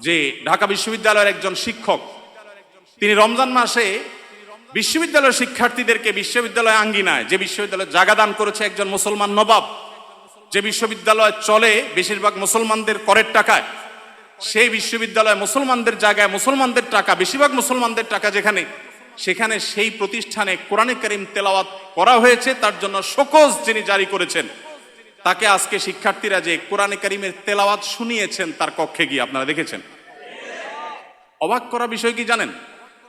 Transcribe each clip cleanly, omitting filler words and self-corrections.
যে ঢাকা বিশ্ববিদ্যালয়ের একজন শিক্ষক, তিনি রমজান মাসে বিশ্ববিদ্যালয়ের শিক্ষার্থীদেরকে বিশ্ববিদ্যালয় আঙ্গিনায়, যে বিশ্ববিদ্যালয়ে জায়গা দান করেছে একজন মুসলমান নবাব, যে বিশ্ববিদ্যালয় চলে বেশিরভাগ মুসলমানদের করের টাকায়, সেই বিশ্ববিদ্যালয় মুসলমানদের জায়গায় মুসলমানদের টাকা, বেশিরভাগ মুসলমানদের টাকা যেখানে, সেখানে সেই প্রতিষ্ঠানে কোরআনে কারীম তেলাওয়াত করা হয়েছে, তার জন্য শোকজ যিনি জারি করেছেন, তাকে আজকে শিক্ষার্থীরা যে কোরআনে কারীমের তেলাওয়াত শুনিয়েছেন তার কক্ষে গিয়ে, আপনারা দেখেছেন। অবাক করা বিষয় কি জানেন,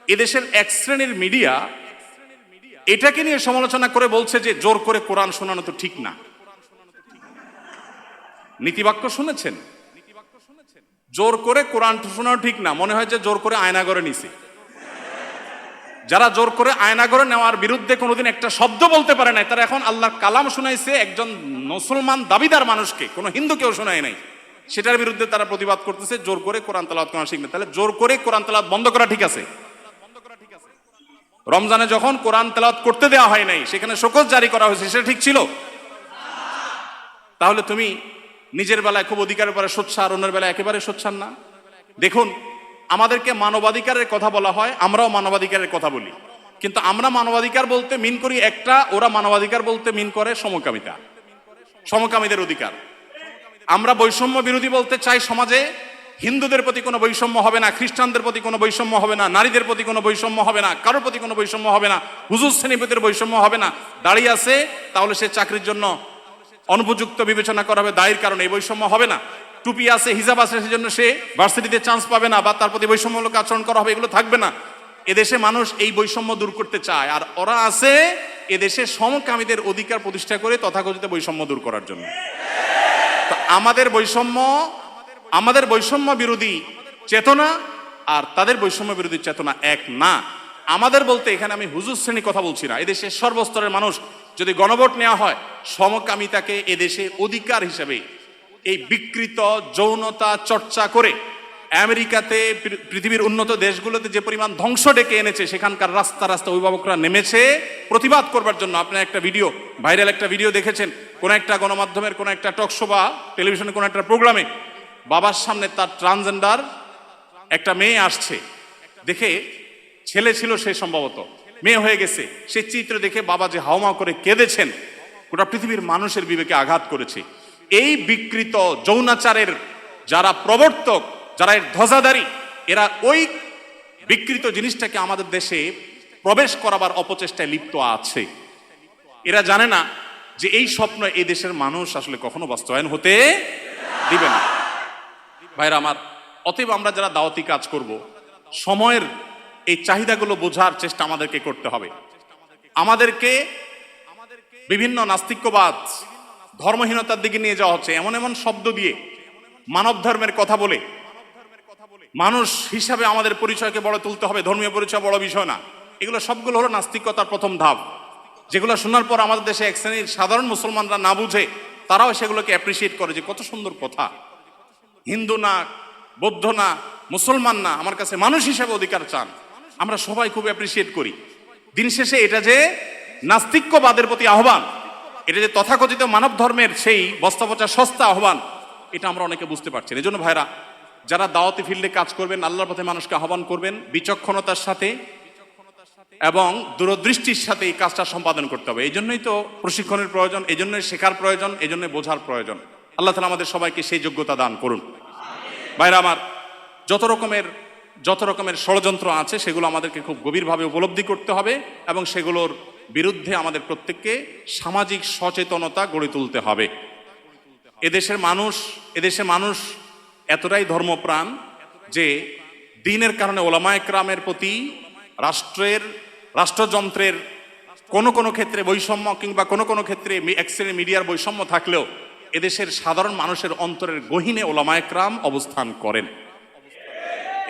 এদেশের এক শ্রেণীর মিডিয়া এটাকে নিয়ে সমালোচনা করে বলছে যে জোর করে কোরআন শোনানো তো ঠিক না। নীতিবাক্য শুনেছেন? জোর করে কোরআন শোনানো ঠিক না, মনে হয় যে জোর করে আয়নাগরে নিছে। যারা জোর করে আয়নাগরে নেওয়ার বিরুদ্ধে কোনোদিন একটা শব্দ বলতে পারে নাই, তারা এখন আল্লাহর কালাম শুনাইছে একজন মুসলমান দাবিদার মানুষকে, কোনো হিন্দু কেউ শোনায় নাই, সেটার বিরুদ্ধে তারা প্রতিবাদ করতেছে জোর করে কোরআন তেলাওয়াত করা ঠিক না। তাহলে জোর করে কোরআন তেলাওয়াত বন্ধ করা ঠিক আছে? রমজানে যখন কোরআন তেলাওয়াত করতে দেওয়া হয় নাই, সেখানে শোকজ জারি করা হয়েছে, সেটা ঠিক ছিল? তাহলে তুমি নিজের বেলায় খুব অধিকারের পরে সোচ্চার, অন্যের বেলায় একেবারে সোচ্চার না। দেখুন, আমাদেরকে মানবাধিকারের কথা বলা হয়, আমরাও মানবাধিকারের কথা বলি, কিন্তু আমরা মানবাধিকার বলতে মিন করি একটা, ওরা মানবাধিকার বলতে মিন করে সমকামিতা, সমকামীদের অধিকার। আমরা বৈষম্য বিরোধী বলতে চাই, সমাজে হিন্দুদের প্রতি কোনো বৈষম্য হবে না, খ্রিস্টানদের প্রতি কোনো বৈষম্য হবে না, নারীদের প্রতি কোনো বৈষম্য হবে না, কারোর প্রতি কোনো বৈষম্য হবে না, হুজুর শ্রেণীপতির বৈষম্য হবে না। দাঁড়িয়ে আছে তাহলে সে চাকরির জন্য অনুপযুক্ত বিবেচনা করা হবে, দায়ের কারণে এই বৈষম্য হবে না। টুপি আছে, হিজাব আছে, সেজন্য সে ভার্সিটিতে চান্স পাবে না বা তার প্রতি বৈষম্যমূলক আচরণ করা হবে, এগুলো থাকবে না। এদেশে মানুষ এই বৈষম্য দূর করতে চায়, আর ওরা আছে এদেশে সমকামীদের অধিকার প্রতিষ্ঠা করে তথাকথিত বৈষম্য দূর করার জন্য। তো আমাদের বৈষম্য বিরোধী চেতনা আর তাদের বৈষম্য বিরোধী চেতনা এক না। আমাদের বলতে এখানে আমি হুজুর শ্রেণী কথা বলছি না, এদেশের সর্বস্তরের মানুষ যদি গণভোট নেওয়া হয়, সমকামিতাকে এদেশে অধিকার হিসেবে এই বিকৃত যৌনতা চর্চা করে আমেরিকাতে, পৃথিবীর উন্নত দেশগুলোতে যে পরিমাণ ধ্বংস ডেকে এনেছে, সেখানকার রাস্তা রাস্তা অভিভাবকরা নেমেছে প্রতিবাদ করবার জন্য। আপনার একটা ভিডিও, ভাইরাল একটা ভিডিও দেখেছেন, কোন একটা গণমাধ্যমের কোন একটা টকশো বা টেলিভিশনের কোন একটা প্রোগ্রামে বাবার সামনে তার ট্রান্সজেন্ডার একটা মেয়ে আসছে, দেখে ছেলে ছিল সে, সম্ভবত মেয়ে হয়ে গেছে, সেই চিত্র দেখে বাবা যে হাওমাও করে কেঁদেছেন, গোটা পৃথিবীর মানুষের বিবেকে আঘাত করেছে। এই বিকৃত যৌনাচারের যারা প্রবর্তক, যারা এর ধ্বজাধারী, এরা ওই বিকৃত জিনিসটাকে আমাদের দেশে প্রবেশ করাবার অপচেষ্টায় লিপ্ত আছে। এরা জানে না যে এই স্বপ্ন এই দেশের মানুষ আসলে কখনো বাস্তবায়ন হতে দিবে না। ভাইরা আমার, অতএব আমরা যারা দাওয়াতি কাজ করব, সময়ের এই চাহিদাগুলো বোঝার চেষ্টা আমাদেরকে করতে হবে। আমাদেরকে বিভিন্ন নাস্তিক্যবাদ, ধর্মহীনতার দিকে নিয়ে যাওয়া হচ্ছে, এমন এমন শব্দ দিয়ে, মানব ধর্মের কথা বলে মানুষ হিসাবে আমাদের পরিচয়কে বড় তুলতে হবে, ধর্মীয় পরিচয় বড় বিষয় না। এগুলো সবগুলো হলো নাস্তিকতার প্রথম ধাপ, যেগুলো শোনার পর আমাদের দেশে এক শ্রেণীর সাধারণ মুসলমানরা না বুঝে তারাও সেগুলোকে অ্যাপ্রিসিয়েট করে যে কত সুন্দর কথা, হিন্দু না, বৌদ্ধ না, মুসলমান না, আমার কাছে মানুষ হিসাবে অধিকার চান। আমরা সবাই খুব অ্যাপ্রিসিয়েট করি। দিন শেষে এটা যে নাস্তিক্যবাদের প্রতি আহ্বান, এটা যে তথাকথিত মানব ধর্মের সেই বস্তাপচা সস্তা আহ্বান, এটা আমরা অনেকে বুঝতে পারছি। এই জন্য ভাইরা, যারা দাওয়াতি ফিল্ডে কাজ করবেন, আল্লাহর পথে মানুষকে আহ্বান করবেন, বিচক্ষণতার সাথে এবং দূরদৃষ্টির সাথে এই কাজটা সম্পাদন করতে হবে। এই জন্যই তো প্রশিক্ষণের প্রয়োজন, এই জন্যই শেখার প্রয়োজন, এই জন্যই বোঝার প্রয়োজন। আল্লাহ তাআলা আমাদের সবাইকে সেই যোগ্যতা দান করুন। ভাইরা আমার, যত রকমের ষড়যন্ত্র আছে সেগুলো আমাদেরকে খুব গভীরভাবে উপলব্ধি করতে হবে এবং সেগুলোর বিরুদ্ধে আমাদের প্রত্যেককে সামাজিক সচেতনতা গড়ে তুলতে হবে। এদেশের মানুষ এতটাই ধর্মপ্রাণ যে দ্বীনের কারণে ওলামায়ে কেরামের প্রতি রাষ্ট্রযন্ত্রের কোনো ক্ষেত্রে বৈষম্য কিংবা কোনো ক্ষেত্রে এক শ্রেণীর মিডিয়ার বৈষম্য থাকলেও এদেশের সাধারণ মানুষের অন্তরের গহীনে ওলামায়ে কেরাম অবস্থান করেন।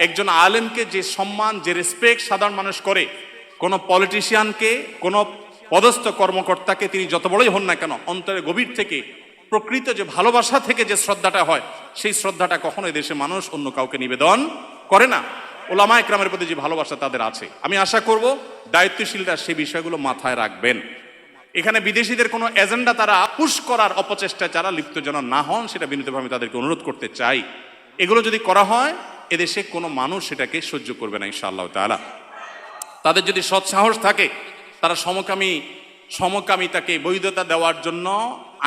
একজন আলেমকে যে সম্মান, যে রেসপেক্ট সাধারণ মানুষ করে, কোনো পলিটিশিয়ানকে, কোনো পদস্থ কর্মকর্তাকে তিনি যত বড়ই হন না কেন, অন্তরের গভীর থেকে প্রকৃত যে ভালোবাসা থেকে যে শ্রদ্ধাটা হয়, সেই শ্রদ্ধাটা কখনো এদেশে মানুষ অন্য কাউকে নিবেদন করে না। ওলামায়ে কেরামের প্রতি যে ভালোবাসা তাদের আছে, আমি আশা করব দায়িত্বশীলরা সেই বিষয়গুলো মাথায় রাখবেন। এখানে বিদেশিদের কোনো এজেন্ডা তারা পুশ করার অপচেষ্টায় যারা লিপ্ত যেন না হন, সেটা বিনীতভাবে তাদেরকে অনুরোধ করতে চাই। এগুলো যদি করা হয় এদেশে কোনো মানুষ সেটাকে সহ্য করবে না ইনশাআল্লাহ তাআলা। তাদের যদি সৎ সাহস থাকে তারা সমকামিতাকে বৈধতা দেওয়ার জন্য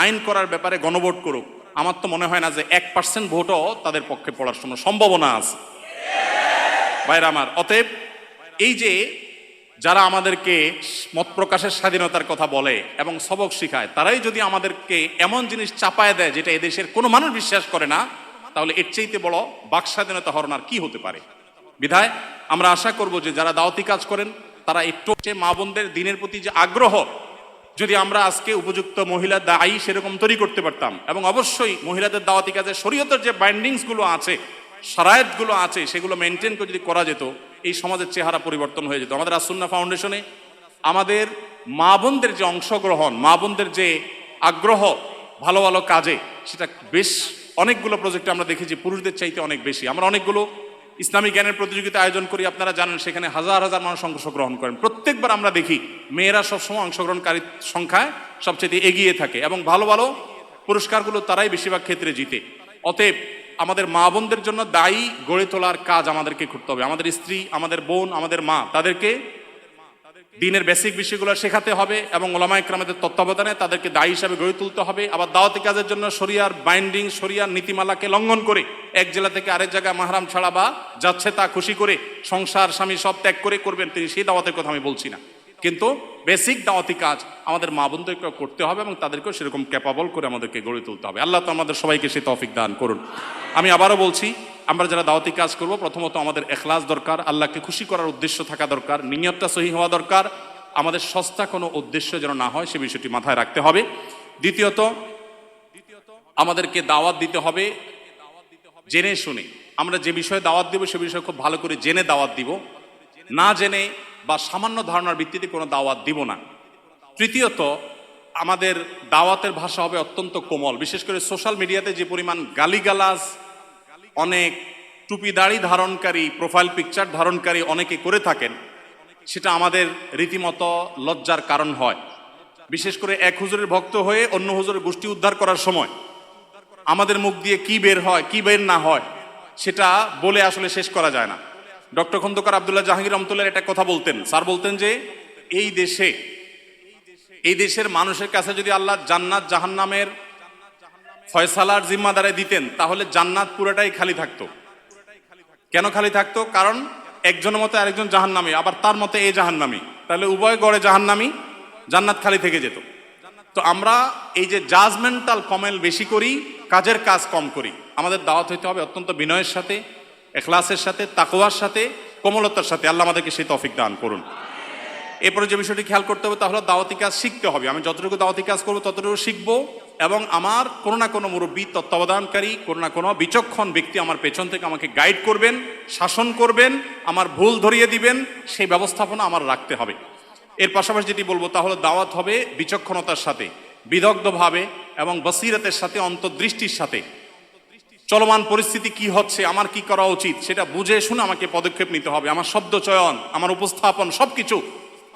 আইন করার ব্যাপারে গণভোট করুক। আমার তো মনে হয় না যে 1% ভোটও তাদের পক্ষে পড়ার সম্ভাবনা আছে ভাইরা আমার। অতএব এই যে যারা আমাদেরকে মত প্রকাশের স্বাধীনতার কথা বলে এবং সবক শিখায়, তারাই যদি আমাদেরকে এমন জিনিস চাপায় দেয় যেটা এদেশের কোনো মানুষ বিশ্বাস করে না, তাহলে এর চাইতে বড় বাক স্বাধীনতা হরণ আর কি হতে পারে। বিধায় আমরা আশা করব যে যারা দাওয়াতি কাজ করেন তারা একটু মা বোনদের দিনের প্রতি যে আগ্রহ, যদি আমরা আজকে উপযুক্ত মহিলা দায়ী সেরকম তৈরি করতে পারতাম, এবং অবশ্যই মহিলাদের দাওয়াতি কাজে শরীয়তের যে বাইন্ডিংস গুলো আছে, শারায়েত গুলো আছে, সেগুলো মেনটেন করে যদি করা যেত, এই সমাজের চেহারা পরিবর্তন হয়ে যেত। আমাদের আসুন্নাহ ফাউন্ডেশনে আমাদের মা বোনদের যে অংশগ্রহণ, মা বোনদের যে আগ্রহ ভালো ভালো কাজে, সেটা বেশ অনেকগুলো প্রজেক্টে আমরা দেখেছি পুরুষদের চাইতে অনেক বেশি। আমরা অনেকগুলো ইসলামী জ্ঞানের প্রতিযোগিতা আয়োজন করি, আপনারা জানেন, সেখানে হাজার হাজার মানুষ অংশগ্রহণ করেন। প্রত্যেকবার আমরা দেখি মেয়েরা সবসময় অংশগ্রহণকারীর সংখ্যায় সবচেয়ে এগিয়ে থাকে এবং ভালো ভালো পুরস্কারগুলো তারাই বেশিরভাগ ক্ষেত্রে জিতে। অতএব আমাদের মা বোনদের জন্য দায়ী গড়ে তোলার কাজ আমাদেরকে করতে হবে। আমাদের স্ত্রী, আমাদের বোন, আমাদের মা, তাদেরকে দিনের বেসিক বিষয়গুলো শেখাতে হবে এবং ওলামায়ে কেরামদের তত্ত্বাবধানে তাদেরকে দায়ী হিসাবে গড়ে তুলতে হবে। আবার দাওয়াতি কাজের জন্য শরিয়ার বাইন্ডিং, শরিয়ার নীতিমালাকে লঙ্ঘন করে এক জেলা থেকে আরেক জায়গায় মাহরাম ছাড়া বা যাচ্ছে তা খুশি করে সংসার স্বামী সব ত্যাগ করে করবেন তিনি, সেই দাওয়াতের কথা আমি বলছি না, কিন্তু বেসিক দাওয়াতি কাজ আমাদের মা বোনদেরকে করতে হবে এবং তাদেরকেও সেরকম ক্যাপাবল করে আমাদেরকে গড়ে তুলতে হবে। আল্লাহ তো আমাদের সবাইকে সেই তৌফিক দান করুন। আমি আবারও বলছি, আমরা যারা দাওয়াতি কাজ করব, প্রথমত আমাদের ইখলাস দরকার, আল্লাহকে খুশি করার উদ্দেশ্য থাকা দরকার, নিয়তটা সহি হওয়া দরকার, আমাদের সস্তা কোনো উদ্দেশ্য যেন না হয় সে বিষয়টি মাথায় রাখতে হবে। দ্বিতীয়ত আমাদেরকে দাওয়াত দিতে হবে জেনে শুনে। আমরা যে বিষয়ে দাওয়াত দিব সে বিষয়ে খুব ভালো করে জেনে দাওয়াত দিব, না জেনে বা সামান্য ধারণার ভিত্তিতে কোনো দাওয়াত দিব না। তৃতীয়ত আমাদের দাওয়াতের ভাষা হবে অত্যন্ত কোমল। বিশেষ করে সোশ্যাল মিডিয়াতে যে পরিমাণ গালিগালাজ অনেক টুপি দাড়ি ধারণকারী, প্রোফাইল পিকচার ধারণকারী অনেকে করে থাকেন, সেটা আমাদের রীতিমতো লজ্জার কারণ হয়। বিশেষ করে এক হুজুরের ভক্ত হয়ে অন্য হুজুরের গোষ্ঠী উদ্ধার করার সময় আমাদের মুখ দিয়ে কি বের হয় কি বের না হয় সেটা বলে আসলে শেষ করা যায় না। ডক্টর খন্দকার আব্দুল্লাহ জাহাঙ্গীর রহমতুল্লাহ একটা কথা বলতেন, স্যার বলতেন যে এই দেশের মানুষের কাছে যদি আল্লাহ জান্নাত জাহান্নামের ফয়সালার জিম্মাদারে দিতেন, তাহলে জান্নাত পুরোটাই খালি থাকতো। কেন খালি থাকতো? কারণ একজনের মতে আরেকজন জাহান্নামী, আবার তার মতে এই জাহান্নামী, তাহলে উভয় গড়ে জাহান্নামী, জান্নাত খালি থেকে যেত। তো আমরা এই যে জাজমেন্টাল কমেল বেশি করি, কাজের কাজ কম করি। আমাদের দাওয়াত হইতে হবে অত্যন্ত বিনয়ের সাথে, ইখলাসের সাথে, তাকওয়ার সাথে, কোমলতার সাথে। আল্লাহ আমাদেরকে সেই তৌফিক দান করুন। এরপরে যে বিষয়টি খেয়াল করতে হবে তা হলো দাওয়াতি কাজ শিখতে হবে। আমি যতটুকু দাওয়াতি কাজ করবো ততটুকু শিখবো, এবং আমার কোনো না কোনো মুরব্বী, তত্ত্বাবধানকারী, কোনো না কোনো বিচক্ষণ ব্যক্তি আমার পেছন থেকে আমাকে গাইড করবেন, শাসন করবেন, আমার ভুল ধরিয়ে দিবেন, সেই ব্যবস্থাপনা আমার রাখতে হবে। এর পাশাপাশি যেটি বলবো তা হলো দাওয়াত হবে বিচক্ষণতার সাথে, বিদগ্ধভাবে এবং বসিরতের সাথে, অন্তর্দৃষ্টির সাথে। চলমান পরিস্থিতি কি হচ্ছে, আমার কি করা উচিত, সেটা বুঝে শুনে আমাকে পদক্ষেপ নিতে হবে। আমার শব্দ চয়ন, আমার উপস্থাপন, সবকিছু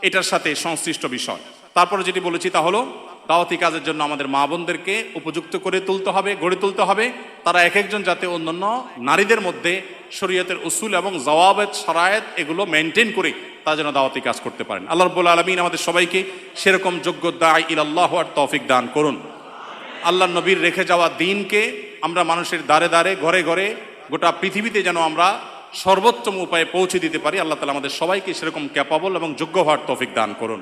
এটার সাথে সংশ্লিষ্ট বিষয়। তারপরে যেটি বলেছি তা হলো দাওয়াতি কাজের জন্য আমাদের মা বোনদেরকে উপযুক্ত করে তুলতে হবে, গড়ে তুলতে হবে। তারা এক একজন যাতে অন্যান্য নারীদের মধ্যে শরীয়তের উসুল এবং জওয়াবেত, শারায়েত এগুলো মেনটেন করে তারা যেন দাওয়াতি কাজ করতে পারেন। আল্লাহ রাব্বুল আলামিন আমাদের সবাইকে সেরকম যোগ্য দাঈ ইলাল্লাহ আর তৌফিক দান করুন। আল্লাহ নবীর রেখে যাওয়া দ্বীনকে আমরা মানুষের দ্বারে দ্বারে, ঘরে ঘরে, গোটা পৃথিবীতে যেন আমরা সর্বোত্তম উপায়ে পৌঁছে দিতে পারি। আল্লাহ তাআলা আমাদের সবাইকে সেরকম ক্যাপাবল এবং যোগ্য হওয়ার তৌফিক দান করুন।